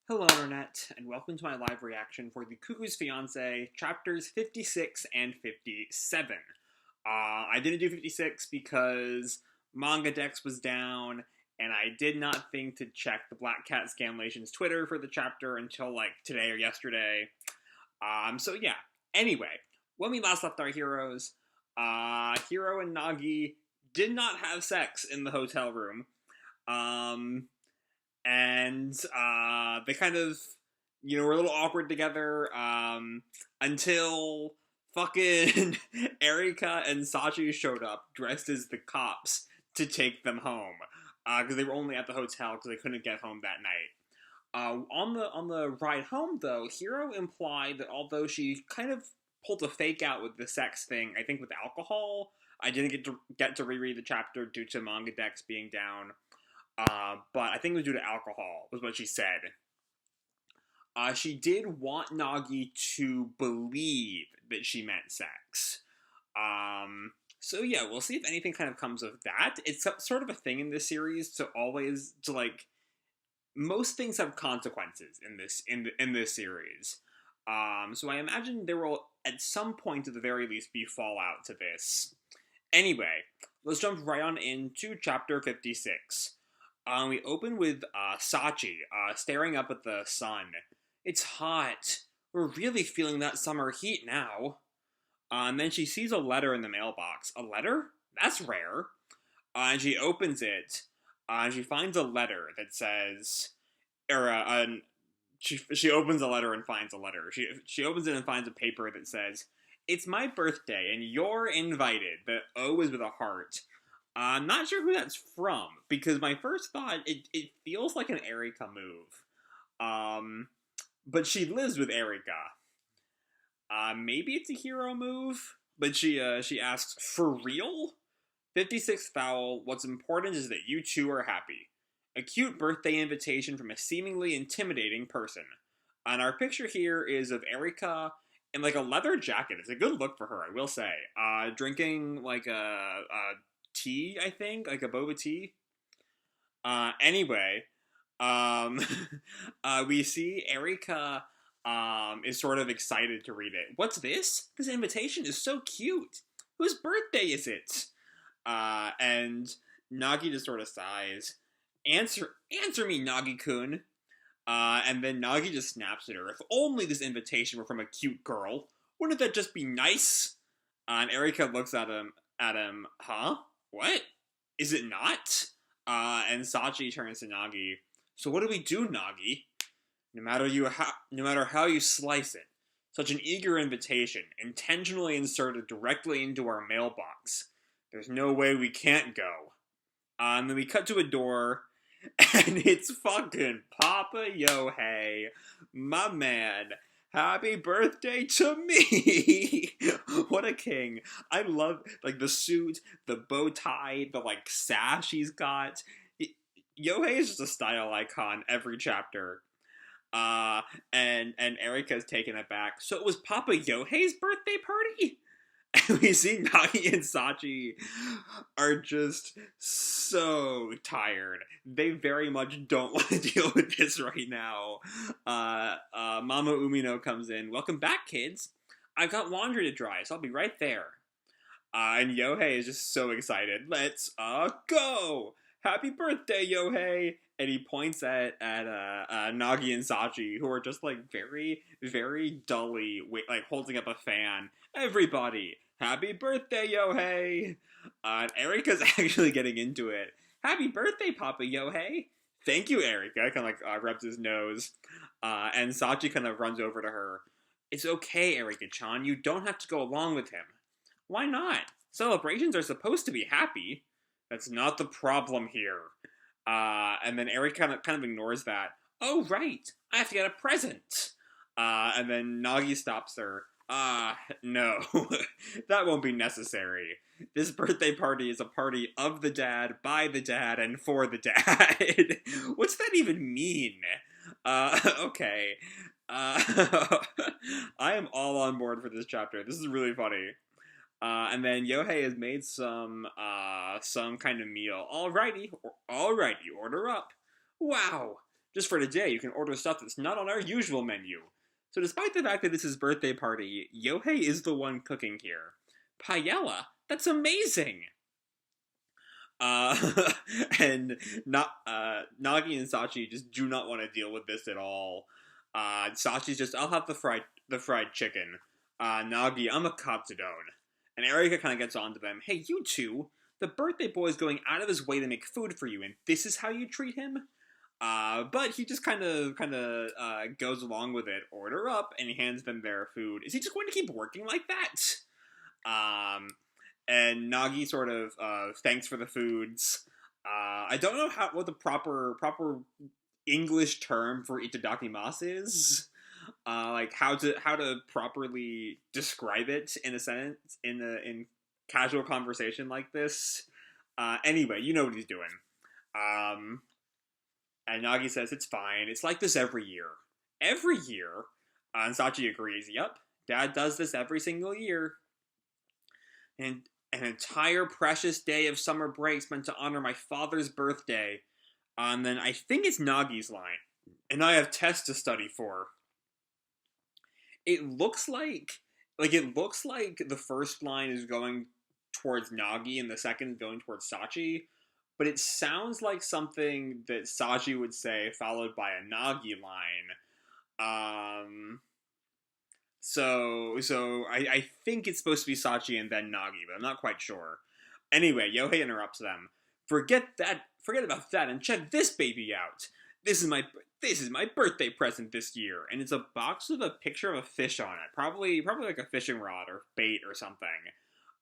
Hello, Internet, and welcome to my live reaction for the Cuckoo's Fiancé, chapters 56 and 57. I didn't do 56 because Manga Dex was down, and I did not think to check the Black Cat Scanlation's Twitter for the chapter until, today or yesterday. So yeah. Anyway, when we last left our heroes, Hiro and Nagi did not have sex in the hotel room. And they kind of, were a little awkward together, until fucking Erika and Sachi showed up dressed as the cops to take them home, because they were only at the hotel because they couldn't get home that night. On the ride home, though, Hiro implied that although she kind of pulled a fake out with the sex thing, I think with alcohol, I didn't get to reread the chapter due to Manga Dex being down. But I think it was due to alcohol, was what she said. She did want Nagi to believe that she meant sex. So yeah, we'll see if anything kind of comes of that. It's sort of a thing in this series most things have consequences in this series. So I imagine there will at some point at the very least be fallout to this. Anyway, let's jump right on into chapter 56. We open with Sachi staring up at the sun. It's hot. We're really feeling that summer heat now. And then she sees a letter in the mailbox. A letter? That's rare. And she opens it. And she finds a letter that says, she opens a letter and finds a letter. She opens it and finds a paper that says, "It's my birthday and you're invited." The O is with a heart. I'm not sure who that's from, because my first thought, it feels like an Erika move. But she lives with Erika. Maybe it's a Hiro move? But she asks, "For real? 56 foul, what's important is that you two are happy. A cute birthday invitation from a seemingly intimidating person." And our picture here is of Erika in, a leather jacket. It's a good look for her, I will say. Drinking, a tea, I think, like a boba tea. Anyway, we see Erika is sort of excited to read it. What's this? This invitation is so cute. Whose birthday is it? And Nagi just sort of sighs. Answer me, Nagi-kun. And then Nagi just snaps at her. If only this invitation were from a cute girl. Wouldn't that just be nice? And Erika looks at him. Huh? What? Is it not? And Sachi turns to Nagi. So what do we do, Nagi? No matter how you slice it, such an eager invitation, intentionally inserted directly into our mailbox. There's no way we can't go. And then we cut to a door, and it's fucking Papa Yohei, my man. Happy birthday to me! What a king. I love, the suit, the bow tie, the, sash he's got. Yohei is just a style icon every chapter. And Erika's taken it back. So it was Papa Yohei's birthday party? And we see Nagi and Sachi are just so tired. They very much don't want to deal with this right now. Mama Umino comes in. "Welcome back, kids. I've got laundry to dry, so I'll be right there." And Yohei is just so excited. "Let's go! Happy birthday, Yohei!" And he points at Nagi and Sachi, who are just very, very dully holding up a fan. "Everybody, happy birthday, Yohei!" And Erika's actually getting into it. "Happy birthday, Papa Yohei!" "Thank you, Erika." Kind of rubs his nose. And Sachi kind of runs over to her. "It's okay, Erika-chan. You don't have to go along with him." "Why not? Celebrations are supposed to be happy." "That's not the problem here." And then Erika kind of ignores that. "Oh, right. I have to get a present." And then Nagi stops her. No. That won't be necessary. This birthday party is a party of the dad, by the dad, and for the dad." What's that even mean? Okay. I am all on board for this chapter. This is really funny. And then Yohei has made some kind of meal. Alrighty, order up. Wow, Just for today, you can order stuff that's not on our usual menu. So despite the fact that it's his birthday party, Yohei is the one cooking here. Paella? That's amazing! Uh, and Nagi and Sachi just do not want to deal with this at all. Sachi's just, I'll have the fried chicken. Nagi, I'm a katsudon. And Erika kind of gets on to them. Hey, you two, the birthday boy is going out of his way to make food for you, and this is how you treat him? But he just kind of goes along with it. Order up, and he hands them their food. Is he just going to keep working like that? And Nagi sort of thanks for the foods. I don't know what the proper English term for itadakimasu is. Like how to properly describe it in a sentence in casual conversation like this. Anyway, you know what he's doing. And Nagi says it's fine. It's like this every year. Every year. And Sachi agrees. Yep, Dad does this every single year. And an entire precious day of summer breaks meant to honor my father's birthday. And then I think it's Nagi's line. And I have tests to study for. It looks like the first line is going towards Nagi and the second is going towards Sachi. But it sounds like something that Sachi would say, followed by a Nagi line. So I think it's supposed to be Sachi and then Nagi, but I'm not quite sure. Anyway, Yohei interrupts them. Forget about that, and check this baby out. This is my birthday present this year, and it's a box with a picture of a fish on it. Probably like a fishing rod or bait or something.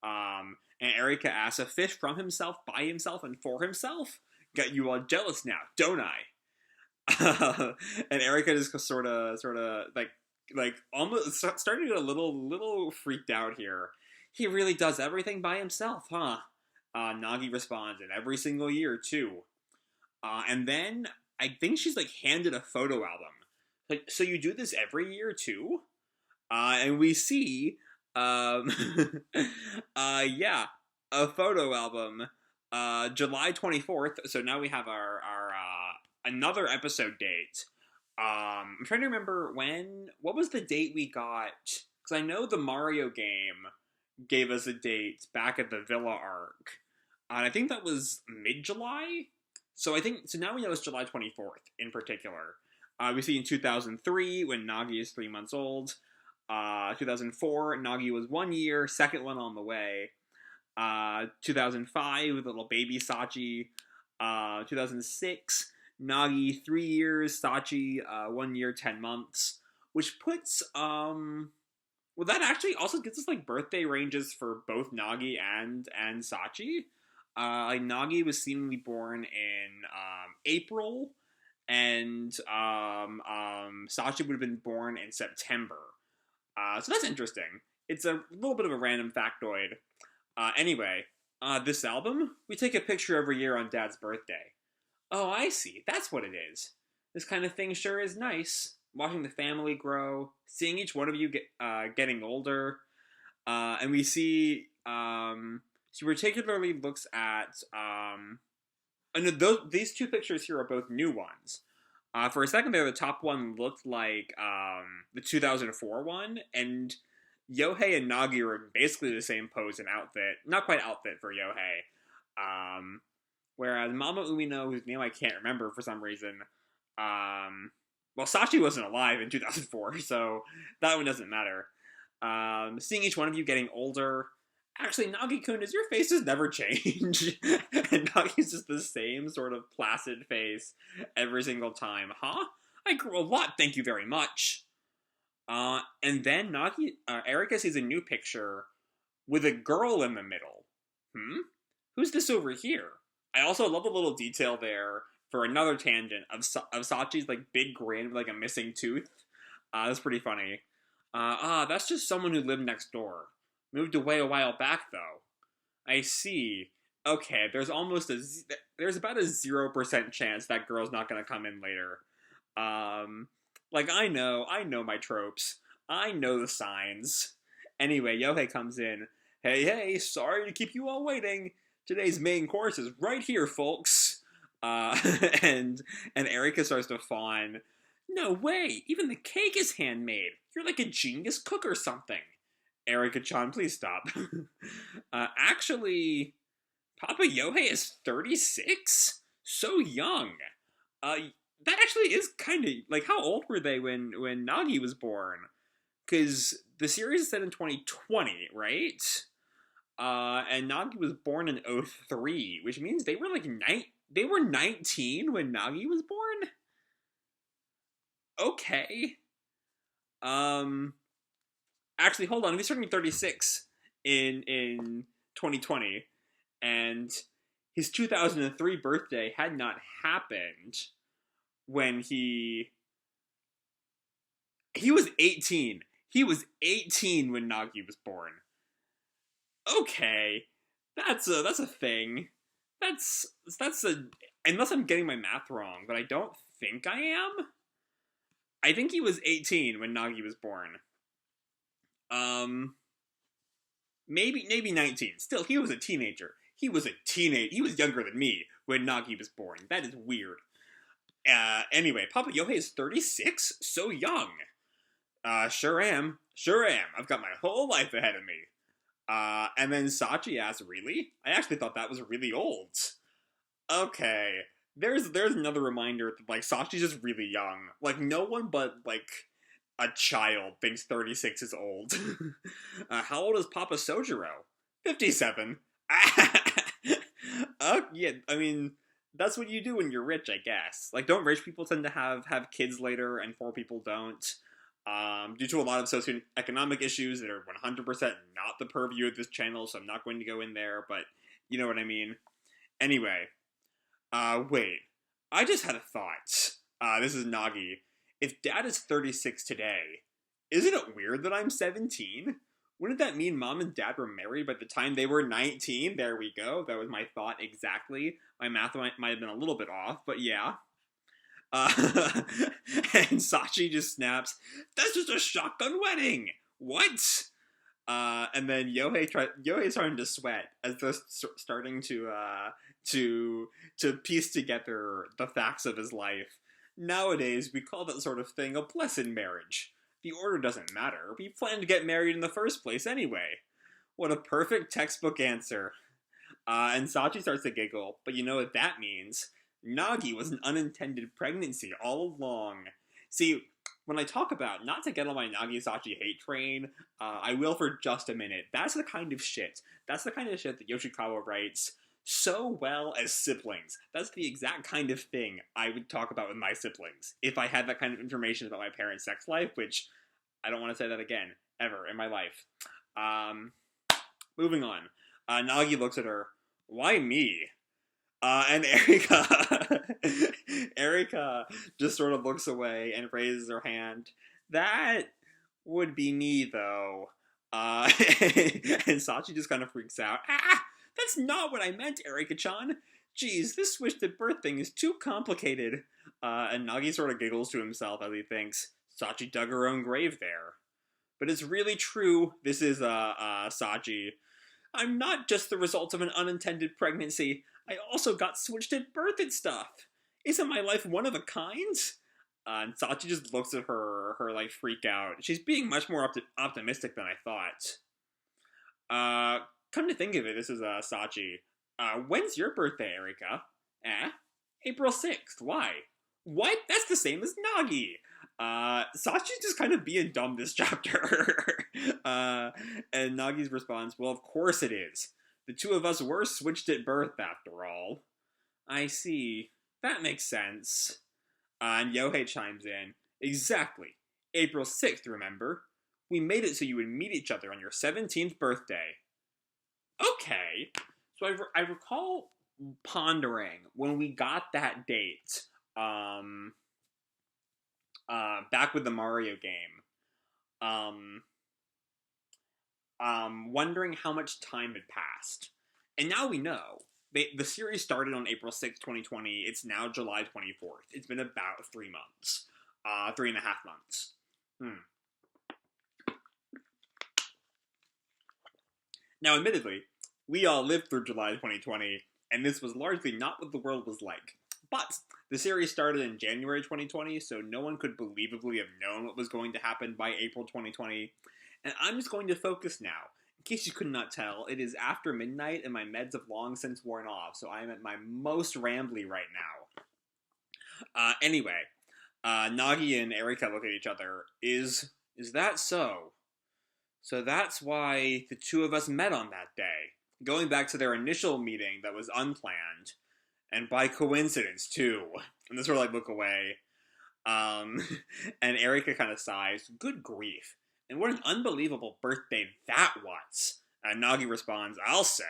And Erika asks, a fish from himself, by himself, and for himself? Got you all jealous now, don't I? And Erika just sort of like almost starting to get a little freaked out here. He really does everything by himself, huh? Nagi responds, and every single year too. And then I think she's like handed a photo album. Like, so you do this every year too? And we see, yeah, a photo album, July 24th. So now we have our another episode date. I'm trying to remember what was the date we got? Because I know the Mario game gave us a date back at the Villa arc. And I think that was mid-July. So now we know it's July 24th in particular. We see in 2003 when Nagi is 3 months old. 2004, Nagi was 1 year, second one on the way. 2005 with little baby Sachi. 2006, Nagi 3 years, Sachi 1 year, 10 months. Which puts, well, that actually also gets us like birthday ranges for both Nagi and Sachi. Like Nagi was seemingly born in April, and Sachi would have been born in September. So that's interesting. It's a little bit of a random factoid. Anyway, this album, we take a picture every year on Dad's birthday. Oh, I see. That's what it is. This kind of thing sure is nice. Watching the family grow, seeing each one of you getting older, and we see. She particularly looks at. And these two pictures here are both new ones. For a second there, the top one looked like the 2004 one, and Yohei and Nagi are in basically the same pose and outfit. Not quite outfit for Yohei. Whereas Mama Umino, whose name I can't remember for some reason, well, Sachi wasn't alive in 2004, so that one doesn't matter. Seeing each one of you getting older. Actually, Nagi-kun, your face does never change. And Nagi's just the same sort of placid face every single time. Huh? I grew a lot, thank you very much. And then Erika sees a new picture with a girl in the middle. Who's this over here? I also love the little detail there for another tangent of Sachi's like big grin with like a missing tooth. That's pretty funny. That's just someone who lived next door. Moved away a while back, though. I see. Okay, there's about a 0% chance that girl's not gonna come in later. Like, I know my tropes. I know the signs. Anyway, Yohei comes in. Hey, sorry to keep you all waiting. Today's main course is right here, folks. Uh, and and Erika starts to fawn. No way! Even the cake is handmade. You're like a genius cook or something. Erika-chan, please stop. Actually, Papa Yohei is 36? So young. Uh, that actually is kind of like, how old were they when Nagi was born? Because the series is set in 2020, right? And Nagi was born in '03, which means they were like they were 19 when Nagi was born. Okay. Um, Actually, hold on. He's turning 36 in 2020, and his 2003 birthday had not happened when he was 18. He was 18 when Nagi was born. Okay, that's a thing. That's a unless I'm getting my math wrong, but I don't think I am. I think he was 18 when Nagi was born. Um, maybe 19. Still, he was a teenager. He was younger than me when Nagi was born. That is weird. Anyway, Papa Yohei is 36? So young. Sure am. Sure am. I've got my whole life ahead of me. And then Sachi asks, really? I actually thought that was really old. Okay. There's another reminder that, like, Sachi's just really young. Like, no one but, like, a child thinks 36 is old. How old is Papa Sojiro? 57. Yeah, I mean, that's what you do when you're rich, I guess. Like, don't rich people tend to have kids later and poor people don't? Due to a lot of socioeconomic issues that are 100% not the purview of this channel, so I'm not going to go in there, but you know what I mean. Anyway, wait. I just had a thought. This is Nagi. If Dad is 36 today, isn't it weird that I'm 17? Wouldn't that mean Mom and Dad were married by the time they were 19? There we go. That was my thought exactly. My math might have been a little bit off, but yeah. And Sachi just snaps, "That's just a shotgun wedding! What?" And then Yohei's starting to sweat as they're starting to piece together the facts of his life. Nowadays, we call that sort of thing a blessed marriage. The order doesn't matter. We planned to get married in the first place anyway. What a perfect textbook answer. And Sachi starts to giggle, but you know what that means? Nagi was an unintended pregnancy all along. See, when I talk about not to get on my Nagi-Sachi hate train, I will for just a minute. That's the kind of shit that Yoshikawa writes so well as siblings. That's the exact kind of thing I would talk about with my siblings if I had that kind of information about my parents' sex life, which I don't want to say that again, ever in my life. Moving on. Nagi looks at her. Why me? And Erika just sort of looks away and raises her hand. That would be me, though. And Sachi just kind of freaks out. That's not what I meant, Erika-chan. Geez, this switched birth thing is too complicated. And Nagi sort of giggles to himself as he thinks, Sachi dug her own grave there. But it's really true. This is, Sachi. I'm not just the result of an unintended pregnancy. I also got switched at birth and stuff. Isn't my life one of a kind? And Sachi just looks at her like, freak out. She's being much more optimistic than I thought. Come to think of it, this is, Sachi. When's your birthday, Erika? April 6th. Why? What? That's the same as Nagi. Sachi's just kind of being dumb this chapter. And Nagi's response, well, of course it is. The two of us were switched at birth, after all. I see. That makes sense. And Yohei chimes in. Exactly. April 6th, remember? We made it so you would meet each other on your 17th birthday. Okay. So I recall pondering when we got that date, back with the Mario game, wondering how much time had passed. And now we know. The series started on April 6th, 2020. It's now July 24th. It's been about 3 months. 3.5 months. Now, admittedly, we all lived through July 2020, and this was largely not what the world was like. But the series started in January 2020, so no one could believably have known what was going to happen by April 2020. And I'm just going to focus now. In case you could not tell, it is after midnight and my meds have long since worn off, so I am at my most rambly right now. Anyway, Nagi and Erika look at each other. Is that so? So that's why the two of us met on that day. Going back to their initial meeting that was unplanned, and by coincidence, too. And they sort of, like, look away. And Erika kind of sighs, good grief. And what an unbelievable birthday that was. Nagi responds, I'll say.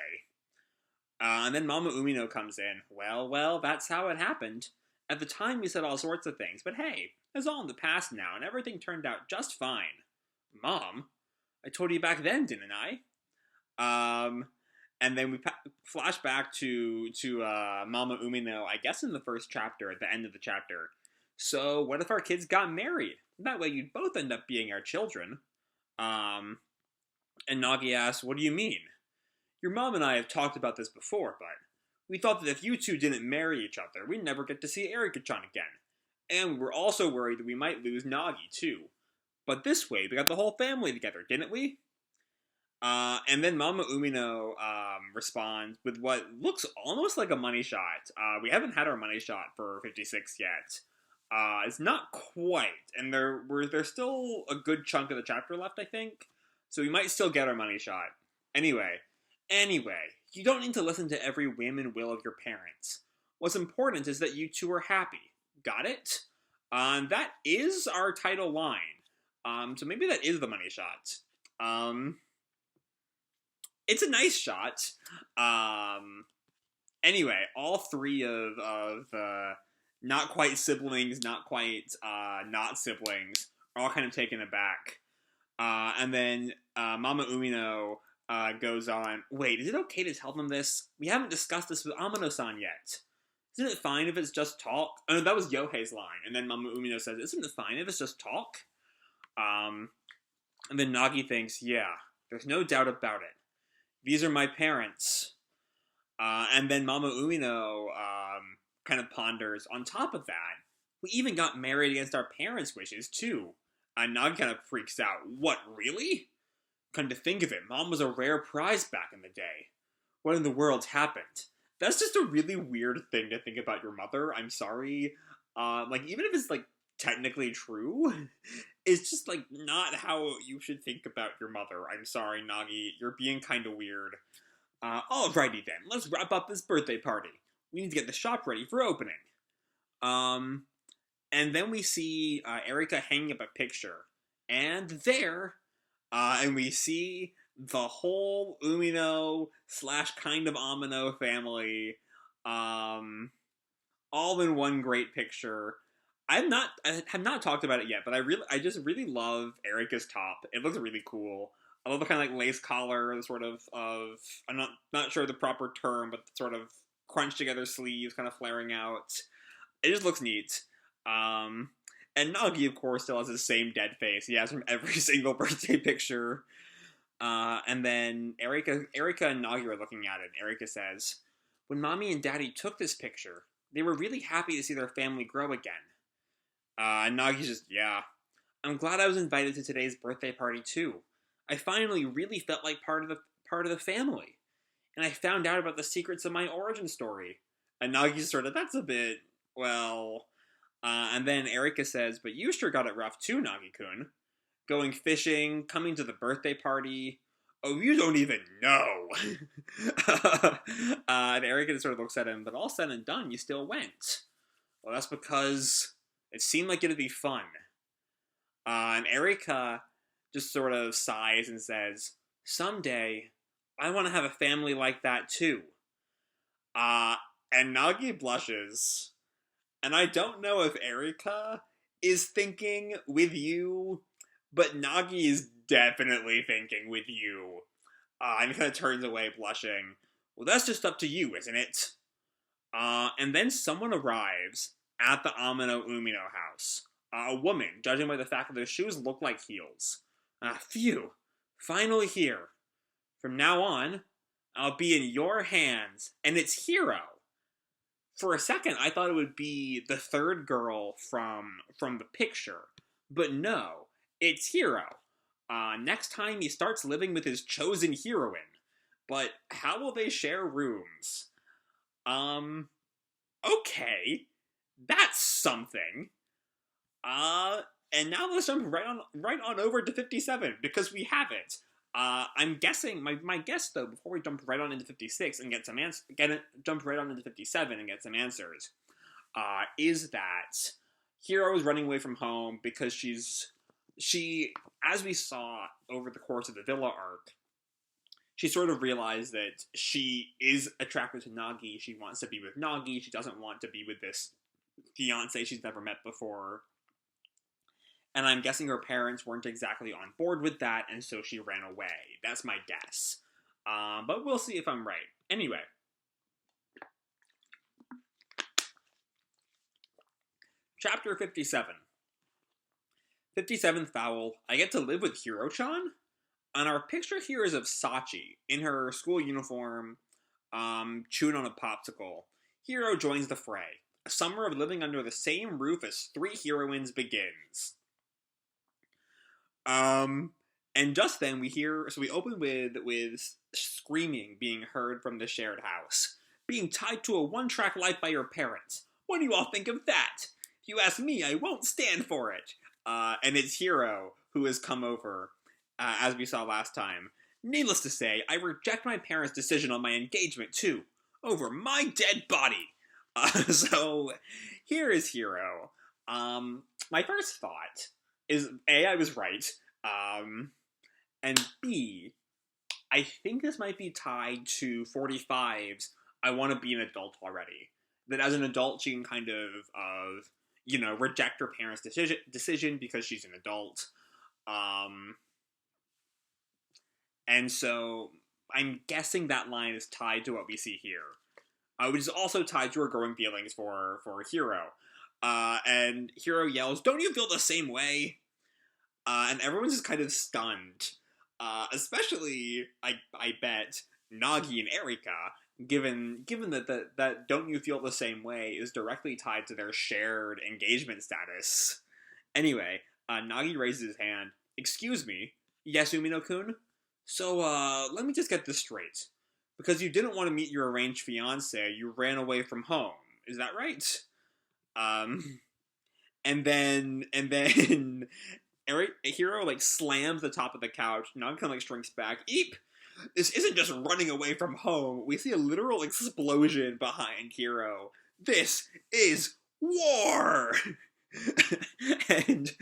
And then Mama Umino comes in. Well, that's how it happened. At the time, we said all sorts of things, but hey, it's all in the past now, and everything turned out just fine. Mom? I told you back then, didn't I? And then we flash back to Mama Umino, I guess in the first chapter, at the end of the chapter. So, what if our kids got married? That way you'd both end up being our children. And Nagi asks, what do you mean? Your mom and I have talked about this before, but we thought that if you two didn't marry each other, we'd never get to see Erika-chan again. And we were also worried that we might lose Nagi, too. But this way, we got the whole family together, didn't we? And then Mama Umino responds with what looks almost like a money shot. We haven't had our money shot for 56 yet. It's not quite, and there's still a good chunk of the chapter left, I think. So we might still get our money shot. Anyway, you don't need to listen to every whim and will of your parents. What's important is that you two are happy. Got it? That is our title line. So maybe that is the money shot. It's a nice shot. Anyway, all three of not quite siblings, not quite not siblings, are all kind of taken aback. And then Mama Umino goes on, wait, is it okay to tell them this? We haven't discussed this with Amino-san yet. Isn't it fine if it's just talk? Oh, no, that was Yohei's line. And then Mama Umino says, isn't it fine if it's just talk? And then Nagi thinks, yeah, there's no doubt about it. These are my parents. And then Mama Umino kind of ponders, on top of that, we even got married against our parents' wishes, too. And Nagi kind of freaks out. What, really? Come to think of it, Mom was a rare prize back in the day. What in the world happened? That's just a really weird thing to think about your mother. I'm sorry. Even if it's, technically true, it's just, not how you should think about your mother. I'm sorry, Nagi. You're being kind of weird. Alrighty then. Let's wrap up this birthday party. We need to get the shop ready for opening. And then we see Erika hanging up a picture. And there, and we see the whole Umino / kind of Amino family, all in one great picture. I have not talked about it yet, but I just really love Erika's top. It looks really cool. I love the kind of lace collar, the sort of I'm not sure the proper term, but sort of crunched together sleeves kind of flaring out. It just looks neat. And Nagi, of course, still has the same dead face he has from every single birthday picture. And then Erika and Nagi are looking at it. Erika says, when Mommy and Daddy took this picture, they were really happy to see their family grow again. And Nagi's just, yeah. I'm glad I was invited to today's birthday party, too. I finally really felt like part of the family. And I found out about the secrets of my origin story. And Nagi's sort of, that's a bit, well... and then Erika says, but you sure got it rough too, Nagi-kun. Going fishing, coming to the birthday party. Oh, you don't even know. And Erika sort of looks at him, but all said and done, you still went. Well, that's because it seemed like it'd be fun. And Erika just sort of sighs and says, someday, I want to have a family like that too. And Nagi blushes. And I don't know if Erika is thinking with you, but Nagi is definitely thinking with you. And he kind of turns away blushing. Well, that's just up to you, isn't it? And then someone arrives at the Amino Umino house. A woman, judging by the fact that their shoes look like heels. Phew. Finally here. From now on, I'll be in your hands. And it's Hiro. For a second, I thought it would be the third girl from the picture, but no, it's Hiro. Next time he starts living with his chosen heroine. But how will they share rooms? Um, okay, that's something. And now let's jump right on over to 57 because we have it. I'm guessing my guess though before we jump right on into 56 and jump right on into 57 and get some answers, is that Hiro is running away from home because she as we saw over the course of the villa arc, she sort of realized that she is attracted to Nagi. She wants to be with Nagi. She doesn't want to be with this fiance she's never met before. And I'm guessing her parents weren't exactly on board with that, and so she ran away. That's my guess. But we'll see if I'm right. Anyway. Chapter 57. 57th Foul. I get to live with Hiro-chan? And our picture here is of Sachi, in her school uniform, chewing on a popsicle. Hiro joins the fray. A summer of living under the same roof as three heroines begins. And just then we open with screaming being heard from the shared house. Being tied to a one-track life by your parents. What do you all think of that? If you ask me, I won't stand for it. And it's Hiro who has come over, as we saw last time. Needless to say, I reject my parents' decision on my engagement, too. Over my dead body. So, here is Hiro. My first thought is, A, I was right, and B, I think this might be tied to 45's I want to be an adult already. That as an adult, she can kind of reject her parents' decision because she's an adult. And so I'm guessing that line is tied to what we see here. Which is also tied to her growing feelings for Hiro. And Hiro yells, "Don't you feel the same way?" And everyone's just kind of stunned. Especially, I bet, Nagi and Erika, given that "Don't you feel the same way" is directly tied to their shared engagement status. Anyway, Nagi raises his hand. "Excuse me? Yes, Umino-kun? So, let me just get this straight. Because you didn't want to meet your arranged fiance, you ran away from home. Is that right?" And then Hiro, slams the top of the couch. Nagi kind of, shrinks back. Eep! This isn't just running away from home. We see a literal explosion behind Hiro. This is war! and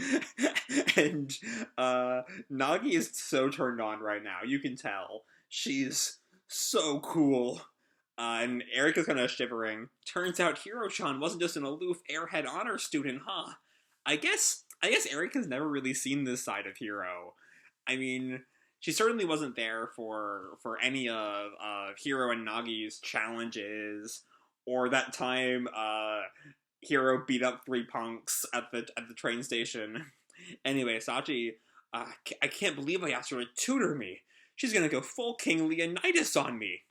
Nagi is so turned on right now. You can tell. She's so cool. And Erika's kind of shivering. Turns out Hiro-chan wasn't just an aloof airhead honor student, huh? I guess Erika's never really seen this side of Hiro. I mean, she certainly wasn't there for any of Hiro and Nagi's challenges, or that time Hiro beat up three punks at the train station. Anyway, Sachi, I can't believe I asked her to tutor me. She's gonna go full King Leonidas on me.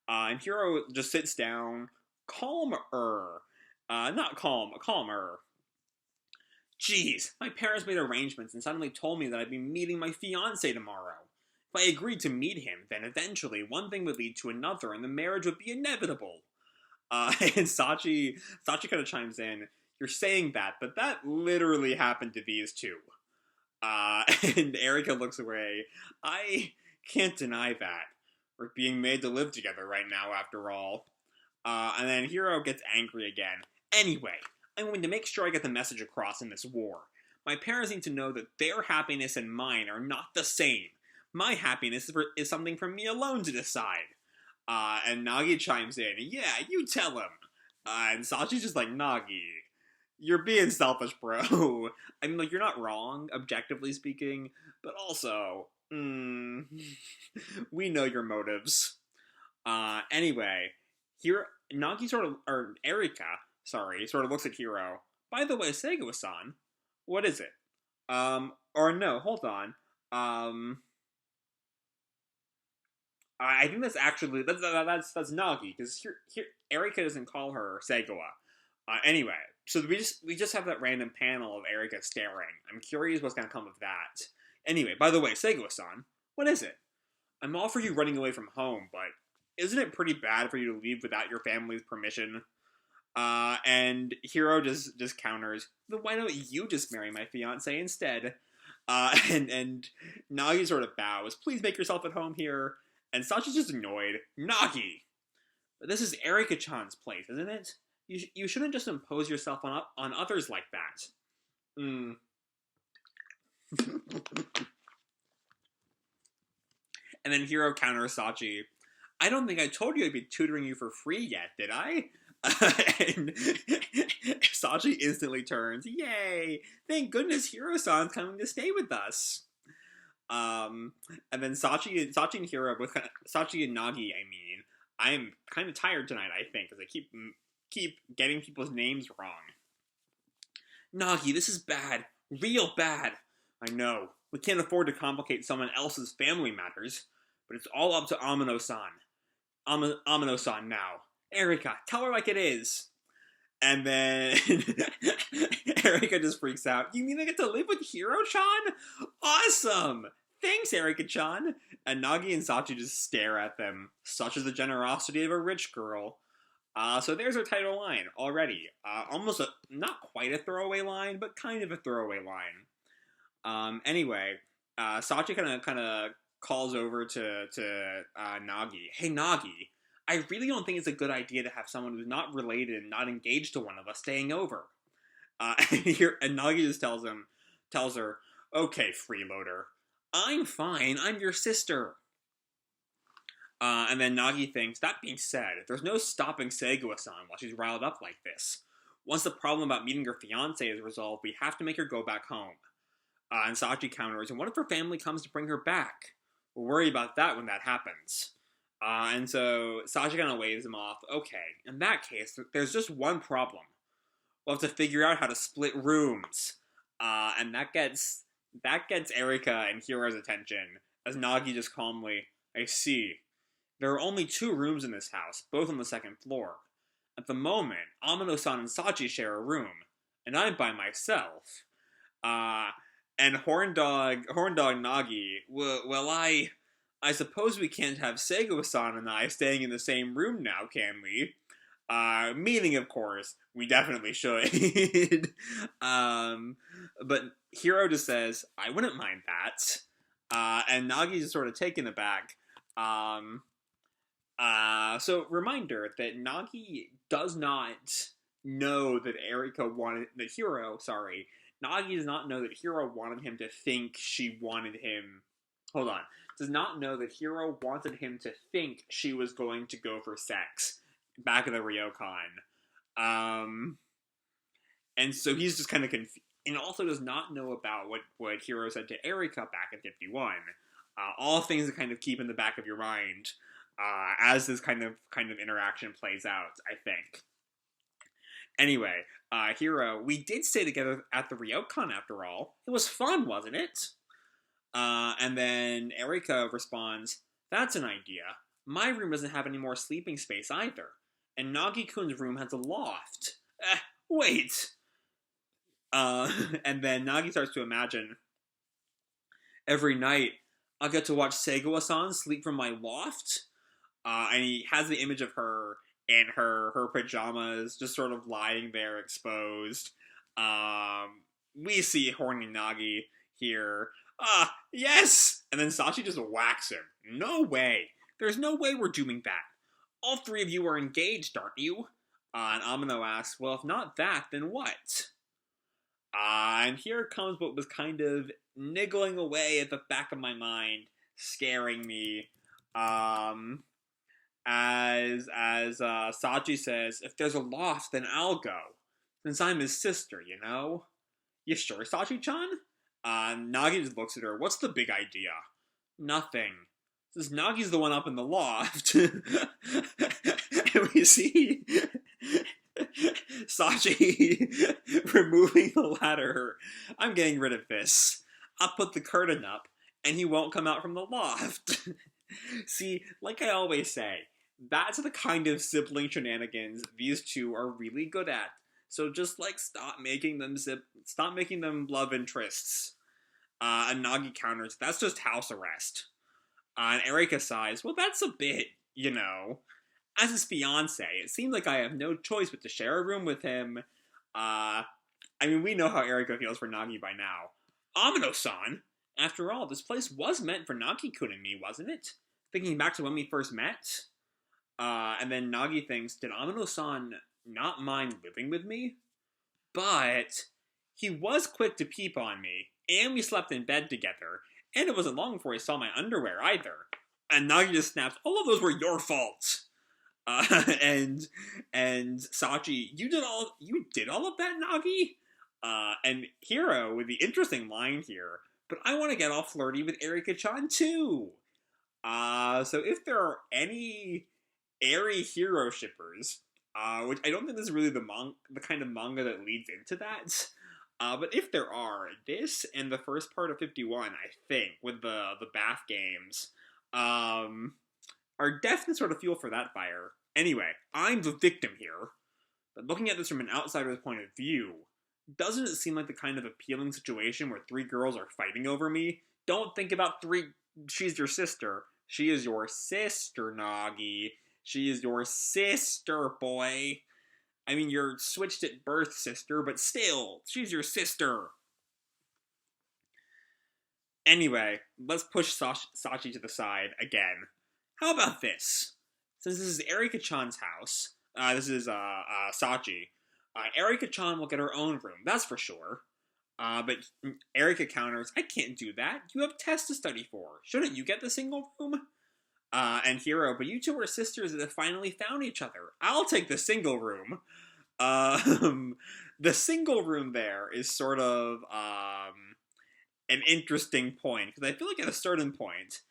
And Hiro just sits down, calmer. Not calm, calmer. Jeez, my parents made arrangements and suddenly told me that I'd be meeting my fiance tomorrow. If I agreed to meet him, then eventually one thing would lead to another and the marriage would be inevitable. And Sachi kind of chimes in, "You're saying that, but that literally happened to these two." And Erika looks away. "I can't deny that. We're being made to live together right now, after all." And then Hiro gets angry again. "Anyway, I'm going to make sure I get the message across in this war. My parents need to know that their happiness and mine are not the same. My happiness is something for me alone to decide." And Nagi chimes in, "Yeah, you tell him." And Sachi's just like, "Nagi, you're being selfish, bro." I mean, you're not wrong, objectively speaking, but also, we know your motives. Anyway, here, Erika, sort of looks at Hiro. "By the way, Seigo-san, what is it?" Or no, hold on. I think that's actually that's Nagi because here Erika doesn't call her Segawa. Anyway, so we just have that random panel of Erika staring. I'm curious what's gonna come of that. Anyway, by the way, Segawa-san, what is it? I'm all for you running away from home, but isn't it pretty bad for you to leave without your family's permission? And Hiro just counters, then why don't you just marry my fiance instead? And Nagi sort of bows, please make yourself at home here. And Sachi's just annoyed. Nagi! But this is Erika-chan's place, isn't it? You shouldn't just impose yourself on others like that. And then Hiro counters Sachi. I don't think I told you I'd be tutoring you for free yet, did I? And Sachi instantly turns. Yay! Thank goodness Hiro-san's coming to stay with us. And then Sachi and Hiro both Sachi and Nagi, I mean, I'm kind of tired tonight, I think, because I keep getting people's names wrong. Nagi, this is bad. Real bad. I know. We can't afford to complicate someone else's family matters, but it's all up to Uminos-san. Uminos-san now. Erika, tell her like it is. And then Erika just freaks out. You mean I get to live with Hiro-chan? Awesome! Thanks, Erika-chan! And Nagi and Sachi just stare at them. Such is the generosity of a rich girl. So there's our title line already. Almost not quite a throwaway line, but kind of a throwaway line. Anyway, Sachi kind of calls over to Nagi. Hey, Nagi, I really don't think it's a good idea to have someone who's not related and not engaged to one of us staying over. And Nagi just tells her, okay, freeloader, I'm fine, I'm your sister. And then Nagi thinks, that being said, there's no stopping Segawa-san while she's riled up like this. Once the problem about meeting her fiancé is resolved, we have to make her go back home. And Sachi counters, and what if her family comes to bring her back? We'll worry about that when that happens. And so Sachi kind of waves him off. Okay, in that case, there's just one problem. We'll have to figure out how to split rooms. And that gets Erika and Hiro's attention, as Nagi just calmly, I see. There are only 2 rooms in this house, both on the 2nd floor. At the moment, Amino-san and Sachi share a room, and I'm by myself. And Horn Dog Nagi, well, I suppose we can't have Segawa-san and I staying in the same room now, can we? Meaning, of course, we definitely should. But Hiro just says, I wouldn't mind that. And Nagi's just sort of taken aback. So reminder that Nagi does not know that Nagi does not know that Hiro wanted him to think she wanted him. Hold on. Does not know that Hiro wanted him to think she was going to go for sex back in the ryokan. And so he's just kind of confused. And also does not know about what Hiro said to Erika back in 51. All things to kind of keep in the back of your mind as this kind of interaction plays out, I think. Anyway, Hiro, we did stay together at the ryokan after all. It was fun, wasn't it? And then Erika responds, that's an idea. My room doesn't have any more sleeping space either. And Nagi-kun's room has a loft. Wait! And then Nagi starts to imagine, every night, I'll get to watch Segawa-san sleep from my loft. And he has the image of her in her pajamas, just sort of lying there exposed. We see horny Nagi here. Yes! And then Sachi just whacks him. No way. There's no way we're doing that. All 3 of you are engaged, aren't you? And Amino asks, well, if not that, then what? And here comes what was kind of niggling away at the back of my mind, scaring me. As Sachi says, if there's a loft, then I'll go. Since I'm his sister, you know? You sure, Sachi-chan? Nagi just looks at her. What's the big idea? Nothing. Since Nagi's the one up in the loft. And we see Sachi removing the ladder. I'm getting rid of this. I'll put the curtain up, and he won't come out from the loft. See, like I always say, that's the kind of sibling shenanigans these two are really good at. So just like stop making them love interests. And Nagi counters, that's just house arrest. And Erika sighs, well, that's a bit, you know. As his fiance, it seems like I have no choice but to share a room with him. I mean, we know how Erika feels for Nagi by now. Amino-san! After all, this place was meant for Nagi-kun and me, wasn't it? Thinking back to when we first met. And then Nagi thinks, did Amino-san not mind living with me? But he was quick to peep on me, and we slept in bed together, and it wasn't long before he saw my underwear either. And Nagi just snaps, all of those were your fault. And Sachi, you did all of that, Nagi? And Hiro with the interesting line here, but I want to get all flirty with Erika-chan too. So if there are any Eri Hiro shippers, which I don't think this is really the kind of manga that leads into that, but if there are, this and the first part of 51, I think, with the bath games, are definitely sort of fuel for that fire. Anyway, I'm the victim here, but looking at this from an outsider's point of view, doesn't it seem like the kind of appealing situation where three girls are fighting over me? Don't think about she's your sister. She is your sister, Nagi. She is your sister, boy. I mean, you're switched at birth, sister, but still, she's your sister. Anyway, let's push Sachi to the side again. How about this? Since this is Erika-chan's house, this is Sachi, Erika-chan will get her own room, that's for sure. But Erika counters, I can't do that. You have tests to study for. Shouldn't you get the single room? And Hiro, but you two are sisters that have finally found each other. I'll take the single room. The single room there is sort of an interesting point, because I feel like at a certain point,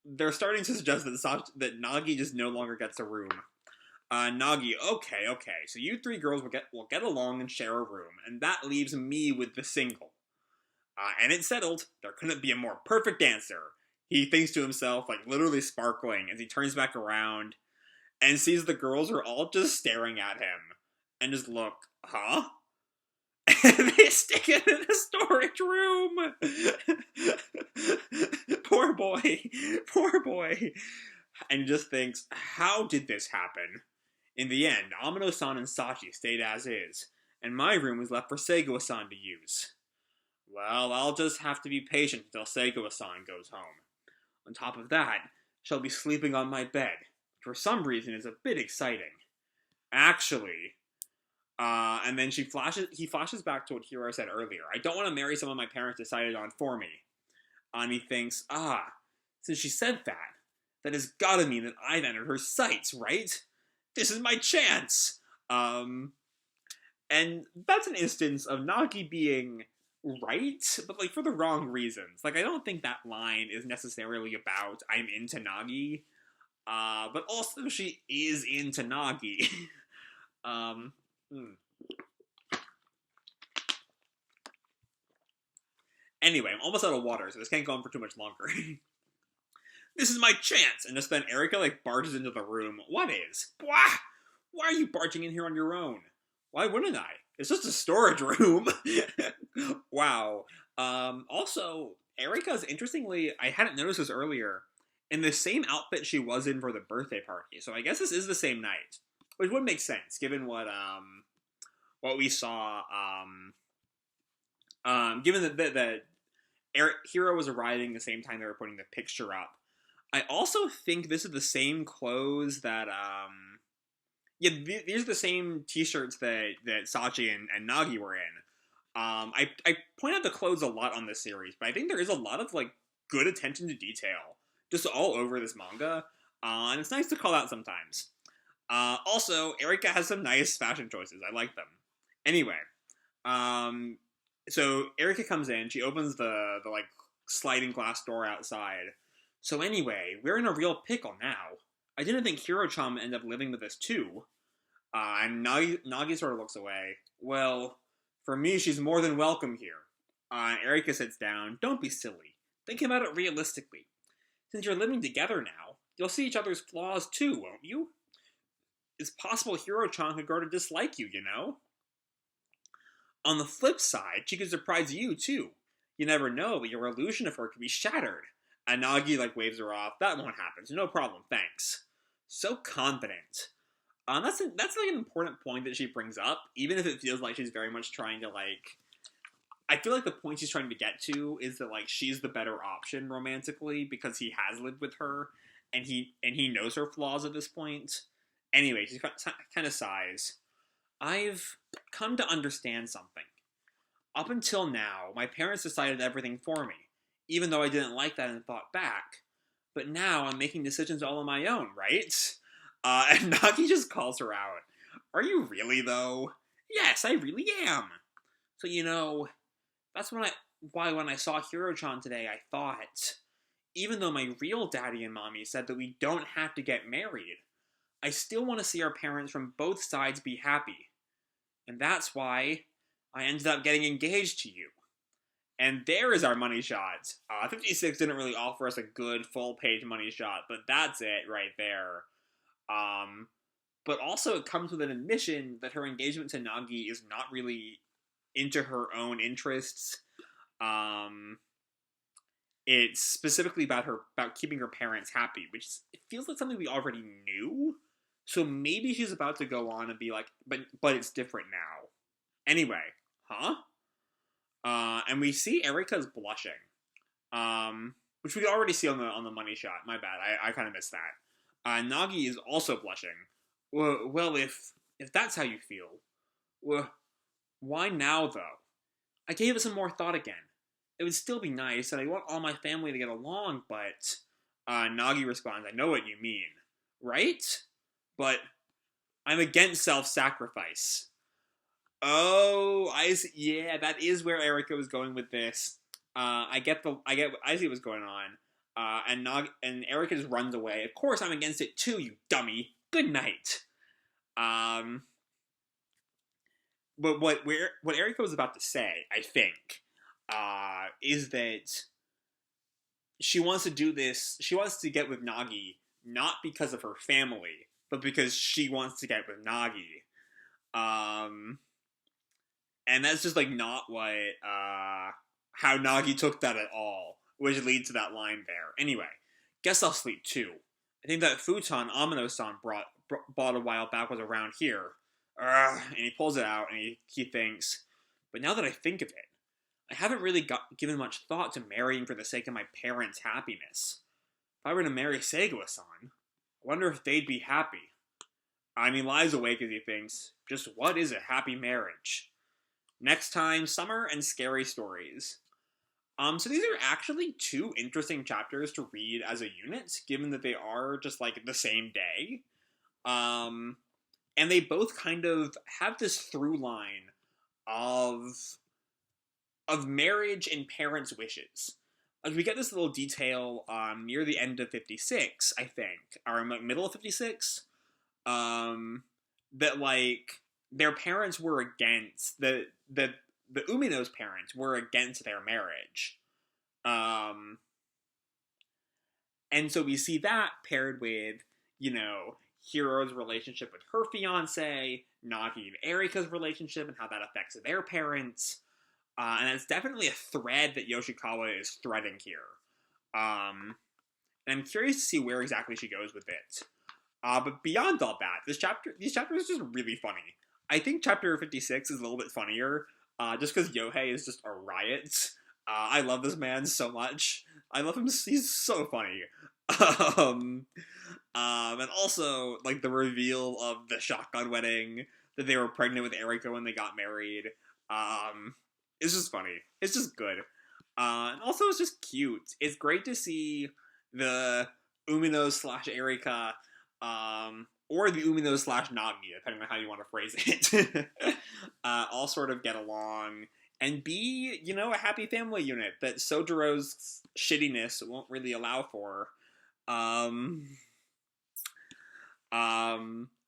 they're starting to suggest that Nagi just no longer gets a room. Nagi, okay, so you three girls will get along and share a room, and that leaves me with the single. And it's settled. There couldn't be a more perfect answer. He thinks to himself, like literally sparkling, as he turns back around and sees the girls are all just staring at him and just look, huh? And they stick him in the storage room. Poor boy. And he just thinks, how did this happen? In the end, Amino-san and Sachi stayed as is, and my room was left for Seigo-san to use. Well, I'll just have to be patient until Seigo-san goes home. On top of that, she'll be sleeping on my bed, which for some reason is a bit exciting. Actually, and then he flashes back to what Hiro said earlier. I don't want to marry someone my parents decided on for me. And he thinks, since she said that has gotta mean that I've entered her sights, right? This is my chance! And that's an instance of Nagi being right, but like for the wrong reasons. Like I don't think that line is necessarily about I'm into Nagi, but also she is into Nagi. Anyway, I'm almost out of water, so this can't go on for too much longer. This is my chance! And just then Erika like barges into the room. What is? Why are you barging in here on your own? Why wouldn't I? It's just a storage room. Wow. Also, Erika's, interestingly, I hadn't noticed this earlier, in the same outfit she was in for the birthday party. So I guess this is the same night. Which would make sense, given what we saw, given that Hiro was arriving the same time they were putting the picture up. I also think this is the same clothes that, these are the same t-shirts that Sachi and Nagi were in. I point out the clothes a lot on this series, but I think there is a lot of, like, good attention to detail just all over this manga, and it's nice to call out sometimes. Also, Erika has some nice fashion choices. I like them. Anyway, so Erika comes in, she opens the like, sliding glass door outside. So anyway, we're in a real pickle now. I didn't think Hiro-chan would end up living with us too. And Nagi sort of looks away. Well, for me, she's more than welcome here. And Erika sits down. Don't be silly. Think about it realistically. Since you're living together now, you'll see each other's flaws too, won't you? It's possible Hiro-chan could grow to dislike you, you know? On the flip side, she could surprise you too. You never know, but your illusion of her could be shattered. And Nagi, waves her off. That won't happen, so no problem, thanks. So confident. That's an important point that she brings up, even if it feels like she's very much trying to, I feel like the point she's trying to get to is that, she's the better option romantically because he has lived with her, and he knows her flaws at this point. Anyway, she kind of sighs. I've come to understand something. Up until now, my parents decided everything for me, even though I didn't like that and thought back. But now I'm making decisions all on my own, right? And Nagi just calls her out. Are you really, though? Yes, I really am. So, that's why when I saw Hiro-chan today, I thought, even though my real daddy and mommy said that we don't have to get married, I still want to see our parents from both sides be happy. And that's why I ended up getting engaged to you. And there is our money shot. 56 didn't really offer us a good full-page money shot, but that's it right there. But also it comes with an admission that her engagement to Nagi is not really into her own interests. It's specifically about keeping her parents happy, which it feels like something we already knew. So maybe she's about to go on and be like, but it's different now. Anyway, huh? And we see Erika's blushing, which we already see on the money shot. My bad, I kind of missed that. Nagi is also blushing. Well, if that's how you feel, why now though? I gave it some more thought again. It would still be nice, and I want all my family to get along, but Nagi responds, I know what you mean, right? But I'm against self-sacrifice. Oh, I see. Yeah, that is where Erika was going with this. I see what's going on. And Erika just runs away. Of course, I'm against it too, you dummy. Good night. But what Erika was about to say, I think, is that she wants to do this. She wants to get with Nagi not because of her family, but because she wants to get with Nagi. And that's just not what how Nagi took that at all, which leads to that line there. Anyway, guess I'll sleep too. I think that futon Uminos-san bought a while back was around here. And he pulls it out and he thinks, but now that I think of it, I haven't really given much thought to marrying for the sake of my parents' happiness. If I were to marry Seigo-san, I wonder if they'd be happy. He lies awake as he thinks, just what is a happy marriage? Next time, summer and scary stories. So these are actually two interesting chapters to read as a unit, given that they are just the same day. And they both kind of have this through line of marriage and parents' wishes. We get this little detail near the end of 56, I think, or middle of 56, that their parents were against the Uminos parents were against their marriage. And so we see that paired with, Hiro's relationship with her fiance, Nagi and Erika's relationship and how that affects their parents. And it's definitely a thread that Yoshikawa is threading here. And I'm curious to see where exactly she goes with it. But beyond all that, these chapters are just really funny. I think chapter 56 is a little bit funnier, just because Yohei is just a riot. I love this man so much. I love him. He's so funny. And also, the reveal of the shotgun wedding, that they were pregnant with Erika when they got married. It's just funny. It's just good. And also, it's just cute. It's great to see the Uminos/Erika, or the Uminos/Nagi, depending on how you want to phrase it, all sort of get along and be, a happy family unit that Sojiro's shittiness won't really allow for.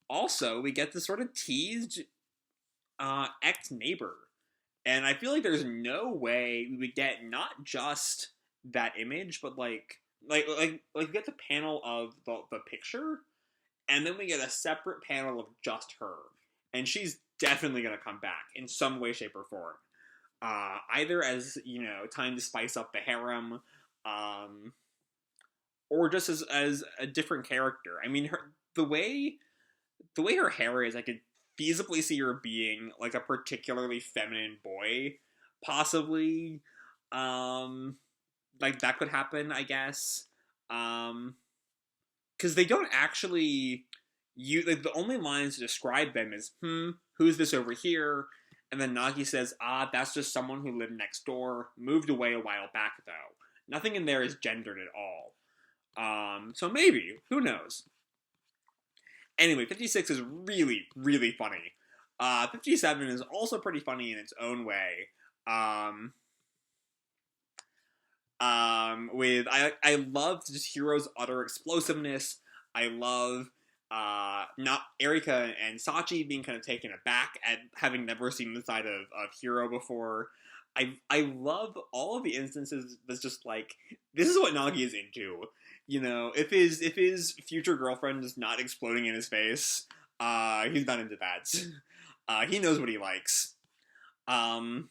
Also, we get this sort of teased ex-neighbor. And I feel like there's no way we would get not just that image, but we get the panel of the picture, and then we get a separate panel of just her, and she's definitely gonna come back in some way, shape, or form. Either as, time to spice up the harem, or just as a different character. I mean, the way her hair is, I could feasibly see her being like a particularly feminine boy, possibly. Like that could happen, I guess. Because they don't actually the only lines to describe them is who's this over here, and then Nagi says, that's just someone who lived next door, moved away a while back though. Nothing in there is gendered at all. So maybe, who knows? Anyway, 56 is really, really funny. 57 is also pretty funny in its own way. I love just Hiro's utter explosiveness. I love not Erika and Sachi being kind of taken aback at having never seen the side of Hiro before. I love all of the instances that's just like, this is what Nagi is into. If his future girlfriend is not exploding in his face, he's not into that. He knows what he likes. And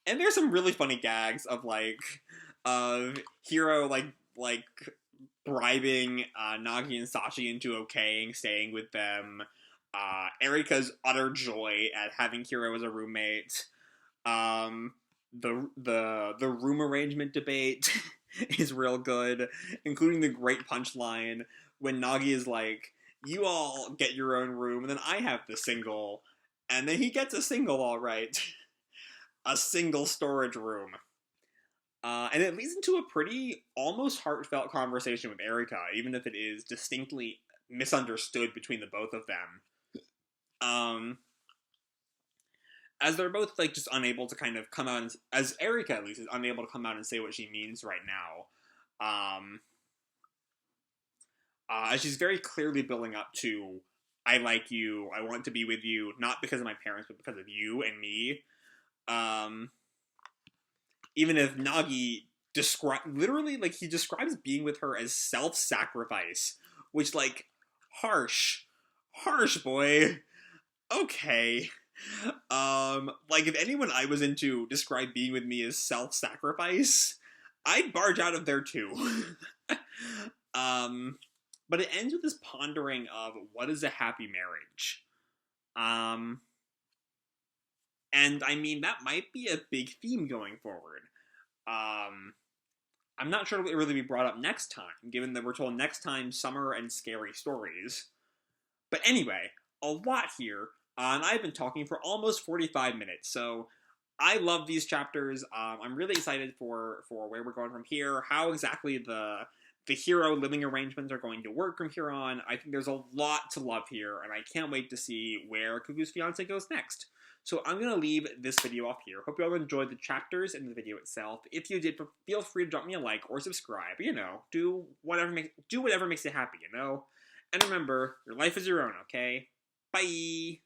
there's some really funny gags of Hiro like bribing Nagi and Sachi into okaying staying with them. Erika's utter joy at having Hiro as a roommate. The room arrangement debate is real good, including the great punchline when Nagi is like, you all get your own room, and then I have the single, and then he gets a single, all right. A single storage room. And it leads into a pretty, almost heartfelt conversation with Erika, even if it is distinctly misunderstood between the both of them. As they're both, just unable to kind of come out, as Erika, at least, is unable to come out and say what she means right now. As she's very clearly building up to, I like you, I want to be with you, not because of my parents, but because of you and me. Even if Nagi he describes being with her as self-sacrifice, which, harsh, boy. Okay. If anyone I was into described being with me as self-sacrifice, I'd barge out of there too. But it ends with this pondering of what is a happy marriage. And I mean, that might be a big theme going forward. I'm not sure it'll really be brought up next time, given that we're told next time summer and scary stories. But anyway, a lot here, and I've been talking for almost 45 minutes, so I love these chapters. I'm really excited for where we're going from here, how exactly the Hiro living arrangements are going to work from here on. I think there's a lot to love here, and I can't wait to see where Cuckoo's Fiancé goes next. So I'm going to leave this video off here. Hope you all enjoyed the chapters and the video itself. If you did, feel free to drop me a like or subscribe. Do whatever makes you happy, And remember, your life is your own, okay? Bye!